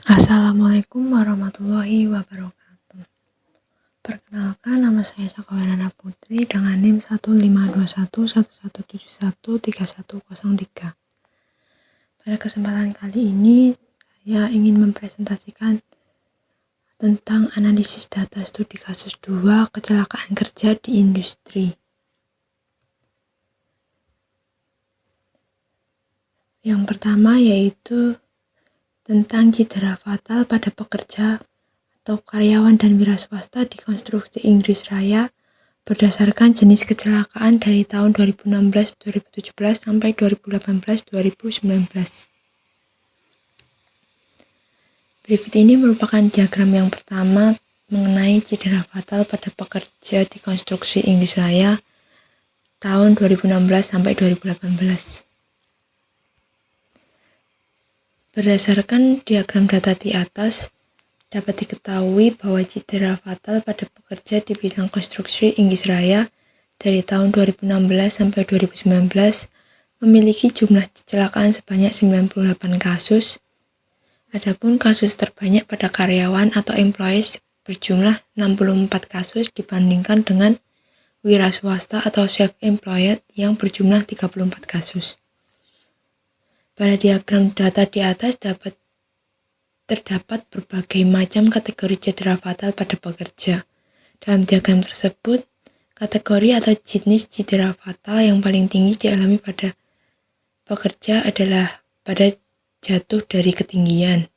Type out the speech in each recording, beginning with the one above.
Assalamualaikum warahmatullahi wabarakatuh. Perkenalkan, nama saya Sakawendana Putri dengan NIM 1521117131003. Pada kesempatan kali ini, saya ingin mempresentasikan tentang analisis data studi kasus 2 kecelakaan kerja di industri. Yang pertama yaitu tentang cedera fatal pada pekerja atau karyawan dan wira swasta di konstruksi Inggris Raya berdasarkan jenis kecelakaan dari tahun 2016, 2017 sampai 2018, 2019. Berikut ini merupakan diagram yang pertama mengenai cedera fatal pada pekerja di konstruksi Inggris Raya tahun 2016 sampai 2018. Berdasarkan diagram data di atas, dapat diketahui bahwa cedera fatal pada pekerja di bidang konstruksi Inggris Raya dari tahun 2016 sampai 2019 memiliki jumlah kecelakaan sebanyak 98 kasus. Adapun kasus terbanyak pada karyawan atau employees berjumlah 64 kasus dibandingkan dengan wira swasta atau self-employed yang berjumlah 34 kasus. Pada diagram data di atas terdapat berbagai macam kategori cedera fatal pada pekerja. Dalam diagram tersebut, kategori atau jenis cedera fatal yang paling tinggi dialami pada pekerja adalah pada jatuh dari ketinggian,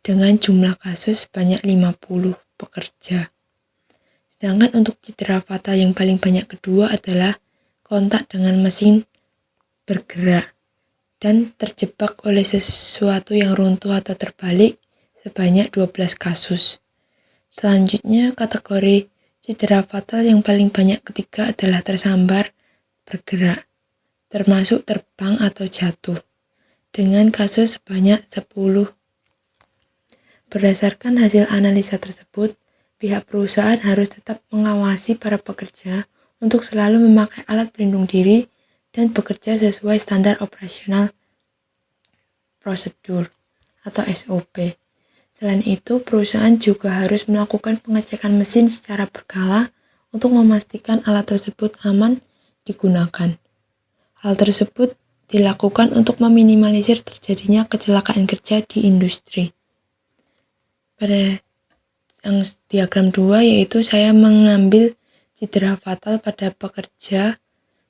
dengan jumlah kasus sebanyak 50 pekerja. Sedangkan untuk cedera fatal yang paling banyak kedua adalah kontak dengan mesin bergerak dan terjebak oleh sesuatu yang runtuh atau terbalik sebanyak 12 kasus. Selanjutnya, kategori cedera fatal yang paling banyak ketiga adalah tersambar bergerak, termasuk terbang atau jatuh, dengan kasus sebanyak 10. Berdasarkan hasil analisa tersebut, pihak perusahaan harus tetap mengawasi para pekerja untuk selalu memakai alat pelindung diri dan bekerja sesuai standar operasional prosedur atau SOP. Selain itu, perusahaan juga harus melakukan pengecekan mesin secara berkala untuk memastikan alat tersebut aman digunakan. Hal tersebut dilakukan untuk meminimalisir terjadinya kecelakaan kerja di industri. Pada yang diagram 2 yaitu saya mengambil cedera fatal pada pekerja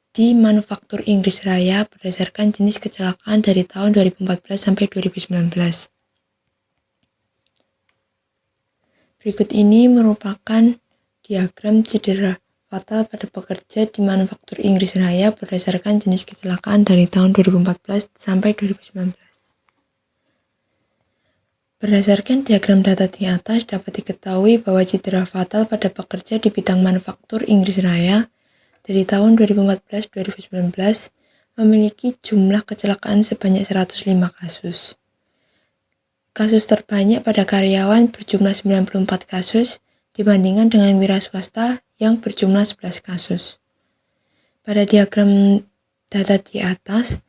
di manufaktur Inggris Raya berdasarkan jenis kecelakaan dari tahun 2014 sampai 2019. Berikut ini merupakan diagram cedera fatal pada pekerja di manufaktur Inggris Raya berdasarkan jenis kecelakaan dari tahun 2014 sampai 2019. Berdasarkan diagram data di atas dapat diketahui bahwa cedera fatal pada pekerja di bidang manufaktur Inggris Raya dari tahun 2014-2019 memiliki jumlah kecelakaan sebanyak 105 kasus. Kasus terbanyak pada karyawan berjumlah 94 kasus dibandingkan dengan wira swasta yang berjumlah 11 kasus. Pada diagram data di atas,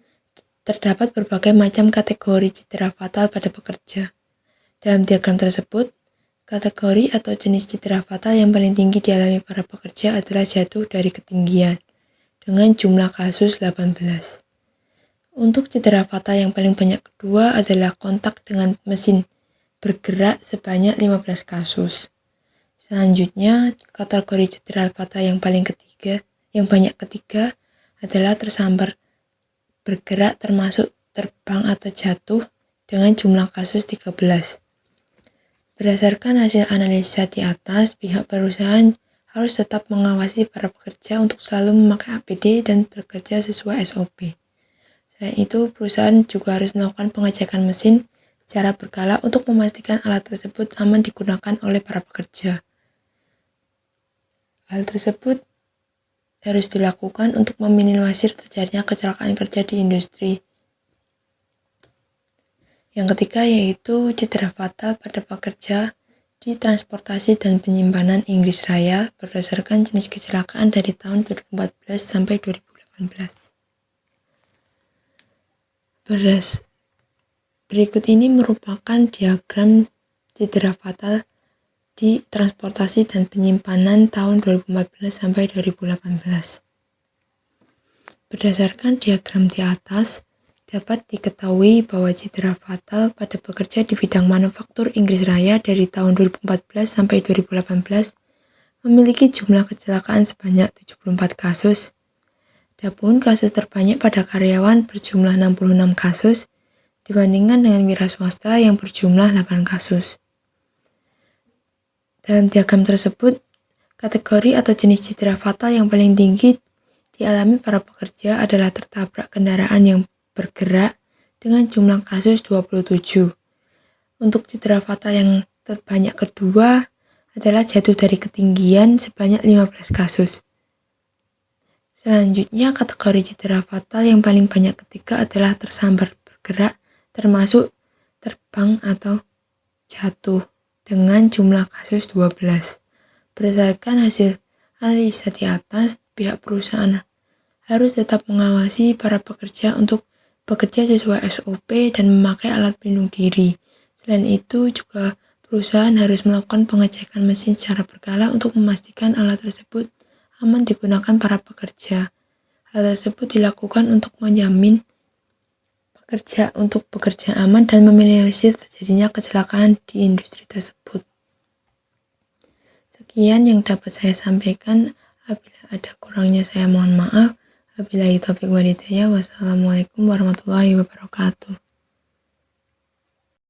terdapat berbagai macam kategori cedera fatal pada pekerja. Dalam diagram tersebut, kategori atau jenis cedera fatal yang paling tinggi dialami para pekerja adalah jatuh dari ketinggian, dengan jumlah kasus 18. Untuk cedera fatal yang paling banyak kedua adalah kontak dengan mesin bergerak sebanyak 15 kasus. Selanjutnya, kategori cedera fatal yang banyak ketiga adalah tersambar bergerak termasuk terbang atau jatuh dengan jumlah kasus 13. Berdasarkan hasil analisa di atas, pihak perusahaan harus tetap mengawasi para pekerja untuk selalu memakai APD dan bekerja sesuai SOP. Selain itu, perusahaan juga harus melakukan pengecekan mesin secara berkala untuk memastikan alat tersebut aman digunakan oleh para pekerja. Hal tersebut harus dilakukan untuk meminimalisir terjadinya kecelakaan kerja di industri. Yang ketiga yaitu cedera fatal pada pekerja di transportasi dan penyimpanan Inggris Raya berdasarkan jenis kecelakaan dari tahun 2014 sampai 2018. Berikut ini merupakan diagram cedera fatal di transportasi dan penyimpanan tahun 2014 sampai 2018. Berdasarkan diagram di atas, dapat diketahui bahwa cedera fatal pada pekerja di bidang manufaktur Inggris Raya dari tahun 2014 sampai 2018 memiliki jumlah kecelakaan sebanyak 74 kasus. Adapun kasus terbanyak pada karyawan berjumlah 66 kasus, dibandingkan dengan wira swasta yang berjumlah 8 kasus. Dalam diagram tersebut, kategori atau jenis cedera fatal yang paling tinggi dialami para pekerja adalah tertabrak kendaraan yang bergerak dengan jumlah kasus 27. Untuk cedera fatal yang terbanyak kedua adalah jatuh dari ketinggian sebanyak 15 kasus. Selanjutnya, kategori cedera fatal yang paling banyak ketiga adalah tersambar bergerak, termasuk terbang atau jatuh, dengan jumlah kasus 12. Berdasarkan hasil analisa di atas, pihak perusahaan harus tetap mengawasi para pekerja untuk bekerja sesuai SOP dan memakai alat pelindung diri. Selain itu, juga perusahaan harus melakukan pengecekan mesin secara berkala untuk memastikan alat tersebut aman digunakan para pekerja. Hal tersebut dilakukan untuk menjamin pekerja untuk bekerja aman dan meminimalisir terjadinya kecelakaan di industri tersebut. Sekian yang dapat saya sampaikan. Apabila ada kurangnya saya mohon maaf. Wabillahi taufiq wal hidayah. Wassalamualaikum warahmatullahi wabarakatuh.